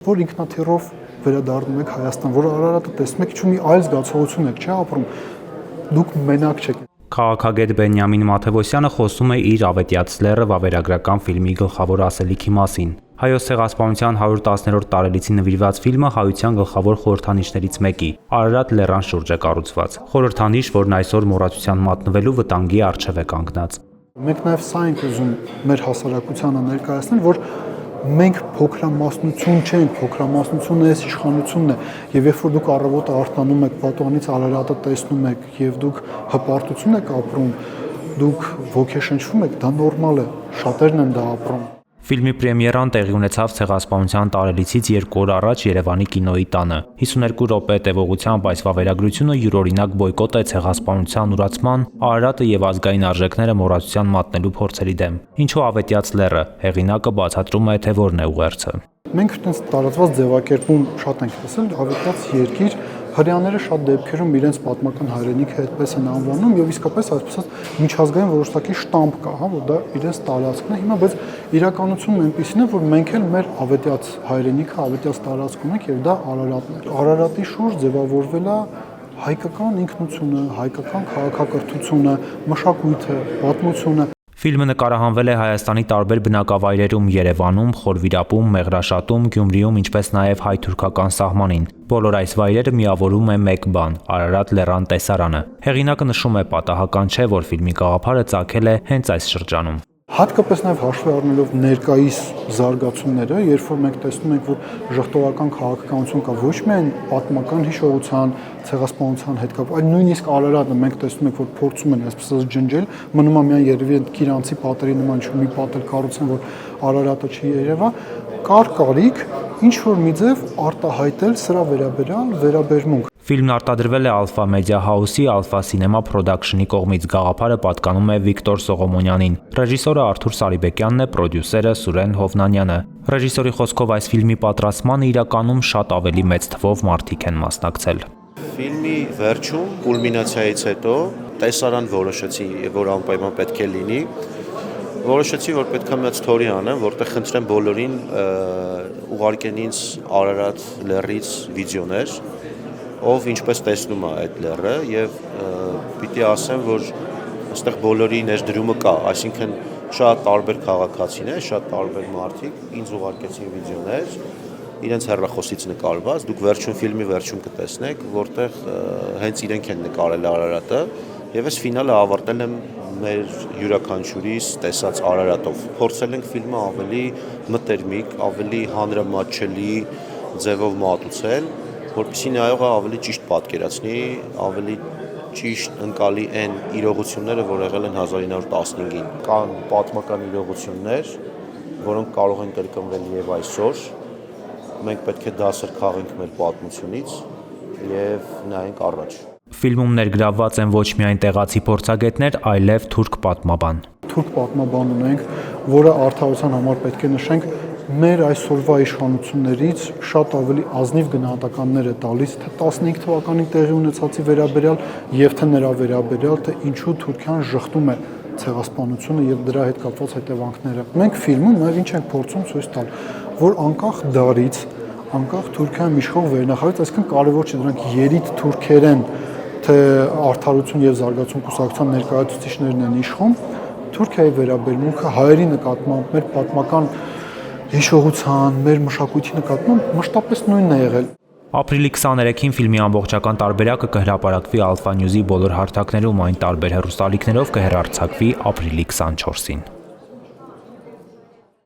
Որ ինքնաթիռով վերադառնում եք Հայաստան, որ Արարատը տեսնում եք, ինչ-որ մի այլ զգացողություն եք, չէ՞ ապրում։ Դուք մենակ չեք։ Քաղաքագետ Բենյամին Մաթևոսյանը խոսում է իր «Ավետյաց լեռը» վավերագրական ֆիլմի գլխավոր ասելիքի մասին։ Հայոց ցեղասպանության 110-րդ տարելիցին նվիրված ֆիլմը հայության գլխավոր խորհրդանիշներից մեկի՝ Արարատ լեռան շուրջ է կառուցված։ Խորհրդանիշ, որն այսօր մոռացության մատնվելու վտանգի առջև է կանգնած։ Մենք նաև սա ենք ուզում մեր հասարակությանը ներկայացնել, որ մենք փոքրամասնություն չենք, փոքրամասնությունն է իշխանությունն է, եւ երբ որ դուք առավոտը արթնանում եք, պատուհանից Արարատը տեսնում եք եւ դուք հպարտություն եք ապրում, դուք ոգեշնչվում եք, դա նորմալ է, շատերն են դա ապրում։ Ֆիլմի պրեմիերան տեղի ունեցավ ցեղասպանության տարելիցից 2 օր առաջ Երևանի կինոյի տանը։ 52 րոպե տևողությամբ այս վավերագրությունը յուրօրինակ բոյկոտ է ցեղասպանության ուրացման, Արարատը եւ ազգային արժեքները մոռացության մատնելու փորձերի դեմ։ Ինչու Ավետյաց լեռը, հեղինակը բացատրում է, թե որն է ուղերձը։ Մենք այդպես տարածված ձևակերպում շատ ենք տեսել, Ավետյաց երկիր, հрьяաները շատ դեպքերում իրենց պատմական հայրենիքը այդպես են անվանում եւ իսկապես այսպես միջազգային որոշակի շտամպ կա, հա, որ դա իրենց տարածքն է հիմա, բայց իրականությունն այնպեսին է, որ մենք էլ մեր Ավետյաց հայրենիքը, Ավետյաց տարածքում ենք եւ դա Արարատն է։ Արարատի շուրջ ձևավորվել է հայկական ինքնությունը, հայկական քաղաքակրթությունը, մշակույթը, պատմությունը։ Ֆիլմը նկարահանվել է Հայաստանի տարբեր բնակավայրերում՝ Երևանում, Խորվիրապում, Մեղրաշատում, Գյումրիում, ինչպես նաև հայ-թուրքական սահմանին։ Բոլոր այս վայրերը միավորում է մեկ բան՝ Արարատ լեռան տեսարանը։ Հեղինակը նշում է, պատահական չէ, որ ֆիլմի գաղափարը ծագել է հենց այս շրջանում։ Հատկապես նաև հաշվի առնելով ներկայիս զարգացումները, երբ որ մենք տեսնում ենք, որ ժխտողական քաղաքականություն կա ոչ միայն պատմական հիշողության, ցեղասպանության հետ կապ, այլ նույնիսկ Արարատը մենք տեսնում ենք, որ փորձում են այսպես ջնջել, մնում է միայն երևի այդ Կիրանցի պատերի նման ինչ-որ մի պատեր կառուցեն, որ Արարատը չի երևա, կար կարիք ինչ որ մի ձև արտահայտել սրա վերաբերմունք։ Ֆիլմն արտադրվել է Alpha Media House-ի Alpha Cinema Production-ի կողմից, գաղափարը պատկանում է Վիկտոր Սողոմոնյանին։ Ռեժիսորը Արթուր Սարիբեկյանն է, պրոդյուսերը Սուրեն Հովնանյանը։ Ռեժիսորի խոսքով այս ֆիլմի պատրաստմանը իրականում շատ ավելի մեծ թվով մարդիկ են մասնակցել։ Ֆիլմի վերջում կուլմինացիայից հետո տեսարան որոշեցի, որ անպայման պետք է լինի։ Որոշեցի, որ պետք է մի սթորի անեմ, որտեղ խնդրեմ բոլորին ուղարկեն ինձ Արարատ լեռից վիդեոներ, ով ինչպես տեսնում է այդ լեռը եւ պիտի ասեմ, որ այստեղ բոլորի ներդրումը կա, այսինքն շատ տարբեր քաղաքացիներ, շատ տարբեր մարդիկ ինձ ուղարկեցին վիդեոներ, իրենց հեռախոսից նկարված, դուք վերջում ֆիլմի վերջում կտեսնեք, որտեղ հենց իրենք են նկարել Արարատը եւ այս ֆինալը ավարտել եմ մեր յուրաքանչյուրիս տեսած Արարատով։ Փորձել ենք ֆիլմը ավելի մտերմիկ, ավելի հանրամատչելի ձևով մատուցել, որպեսզի նայողը ավելի ճիշտ պատկերացնի, ավելի ճիշտ ընկալի այն իրողությունները, որ եղել են 1915-ին։ Կան պատմական իրողություններ, որոնք կարող են կրկնվել եւ այսօր։ Մենք պետք է դասեր քաղենք մեր պատմությունից եւ նայենք առաջ։ Ֆիլմում ներգրավված են ոչ միայն տեղացի փորձագետներ, այլև թուրք պատմաբան։ Թուրք պատմաբան ունենք, որը արդարության համար պետք է նշենք, մեր այսօրվա իշխանություններից շատ ավելի ազնիվ գնահատականներ է տալիս թե 15 թվականին տեղի ունեցածի վերաբերյալ եւ թե նրա վերաբերյալ, թե ինչու Թուրքիան ժխտում է ցեղասպանությունը եւ դրա հետ կապված հետևանքները։ Մենք ֆիլմում նաեւ ինչ ենք փորձում ցույց տալ, որ անկախ դարից, անկախ Թուրքիայում իշխող վերնախավից, այսինքն կարևոր չէ դրանք երիտ թուրքեր են, թե արդարություն եւ զարգացում կուսակցության ներկայացուցիչներն են իշխում, Թուրքիայի վերաբերմունքը հայերի նկատմամբ, մեր պատմական հիշողության, մեր մշակույթի նկատմամբ մշտապես նույնն է եղել։ Ապրիլի 23-ին ֆիլմի ամբողջական տարբերակը կհրապարակվի Alpha News-ի բոլոր հարթակներում, այն տարբեր հեռուստաալիքներով կհեռարձակվի ապրիլի 24-ին։